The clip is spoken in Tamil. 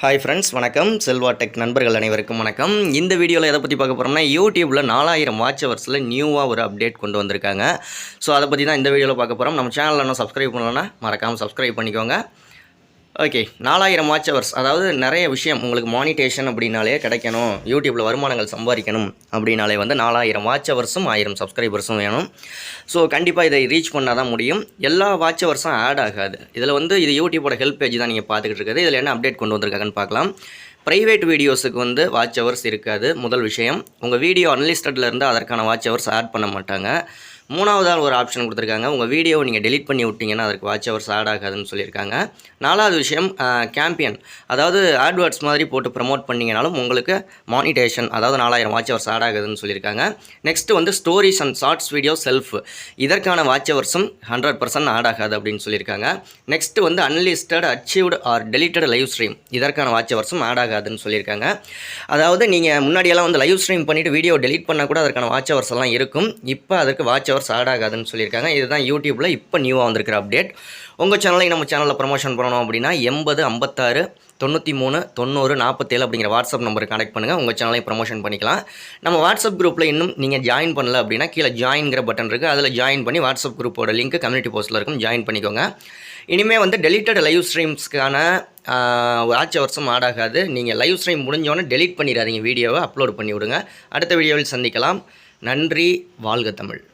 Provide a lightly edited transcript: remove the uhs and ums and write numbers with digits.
ஹாய் ஃப்ரெண்ட்ஸ், வணக்கம். செல்வா டெக் நண்பர்கள் அனைவருக்கும் வணக்கம். இந்த வீடியோவில் எதை பற்றி பார்க்க போகிறோம்னா, யூடியூப்பில் 4000 வாட்ச் ஹவர்ஸில் நியூவாக ஒரு அப்டேட் கொண்டு வந்திருக்காங்க. ஸோ அதை பற்றி தான் இந்த வீடியோவில் பார்க்க போகிறோம். நம்ம சேனலில் இன்னும் சப்ஸ்கிரைப் பண்ணலன்னா மறக்காமல் சப்ஸ்கிரைப் பண்ணிக்கோங்க. ஓகே, 4000 வாட்ச் ஹவர்ஸ், அதாவது நிறைய விஷயம் உங்களுக்கு மானிட்டேஷன் அப்படின்னாலே கிடைக்கணும், யூடியூப்பில் வருமானங்கள் சம்பாதிக்கணும் அப்படின்னாலே வந்து 4000 வாட்ச் ஹவர்ஸும் 1000 சப்ஸ்கிரைபர்ஸும் வேணும். ஸோ கண்டிப்பாக இதை ரீச் பண்ணால் தான் முடியும். எல்லா வாட்ச் ஹவர்ஸும் ஆட் ஆகாது. இதில் வந்து இது யூடியூப்போட ஹெல்ப் பேஜ் தான் நீங்கள் பார்த்துக்கிட்டு இருக்குது. இதில் என்ன அப்டேட் கொண்டு வந்திருக்காங்கன்னு பார்க்கலாம். ப்ரைவேட் வீடியோஸுக்கு வந்து வாட்ச் ஹவர்ஸ் இருக்காது. முதல் விஷயம், உங்கள் வீடியோ அன்லிஸ்டடில் இருந்தால் அதற்கான வாட்ச் ஹவர்ஸ் ஆட் பண்ண மாட்டாங்க. மூணாவதாக ஒரு ஆப்ஷன் கொடுத்துருக்காங்க, உங்கள் வீடியோவை நீங்கள் டெலிட் பண்ணி விட்டிங்கன்னா அதற்கு வாட்ச் ஹவர்ஸ் ஆட் ஆகாதுன்னு சொல்லியிருக்காங்க. நாலாவது விஷயம், கேம்பியன், அதாவது ஆட்வர்ட்ஸ் மாதிரி போட்டு ப்ரமோட் பண்ணிங்கனாலும் உங்களுக்கு மானிட்டேஷன், அதாவது 4000 வாட்ச் ஹவர்ஸ் ஆட் ஆகுதுன்னு சொல்லியிருக்காங்க. நெக்ஸ்ட்டு வந்து stories and shorts video self, இதற்கான வாட்ச் ஹவர்ஸும் 100% ஆட் ஆகாது அப்படின்னு சொல்லியிருக்காங்க. நெக்ஸ்ட்டு வந்து unlisted archived or deleted live stream, இதற்கான வாட்ச் ஹவர்ஸும் ஆட் ஆகாதுன்னு சொல்லியிருக்காங்க. அதாவது நீங்கள் முன்னாடியெல்லாம் வந்து லைவ் ஸ்ட்ரீம் பண்ணிவிட்டு வீடியோ டெலிட் பண்ணால் கூட அதற்கான வாட்ச் ஹவர்ஸ் எல்லாம் இருக்கும். இப்போ அதற்கு வாட்ச் ஹவர்ஸ் ஆட் ஆகாதுன்னு சொல்லியிருக்காங்க. இதுதான் யூடியூப்பில் இப்போ நியூவாக வந்திருக்கிற அப்டேட். உங்கள் சேனலை நம்ம சேனலில் ப்ரமோஷன் பண்ணணும் அப்படின்னா 80 56 93 90 47 அப்படிங்கிற வாட்ஸ்அப் நம்பருக்கு கனெக்ட் பண்ணுங்கள். உங்கள் சேனலையும் ப்ரமோஷன் பண்ணிக்கலாம். நம்ம வாட்ஸ்அப் குரூப்பில் இன்னும் நீங்கள் ஜாயின் பண்ணல அப்படின்னா கீழே ஜாயின்கிற பட்டன் இருக்குது, அதில் ஜாயின் பண்ணி வாட்ஸ்அப் குரூப்போட லிங்க் கம்யூனிட்டி போஸ்ட்டில் இருக்கும், ஜாயின் பண்ணிக்கோங்க. இனிமேல் வந்து டெலிட்டட் லைவ் ஸ்ட்ரீம்ஸ்க்கான வாட்ச் ஹவர்ஸும் ஆட் ஆகாது. நீங்கள் லைவ் ஸ்ட்ரீம் முடிஞ்சோன்னே டெலிட் பண்ணிடாதீங்க, வீடியோவை அப்லோட் பண்ணி விடுங்க. அடுத்த வீடியோவில் சந்திக்கலாம். நன்றி. வாழ்க தமிழ்.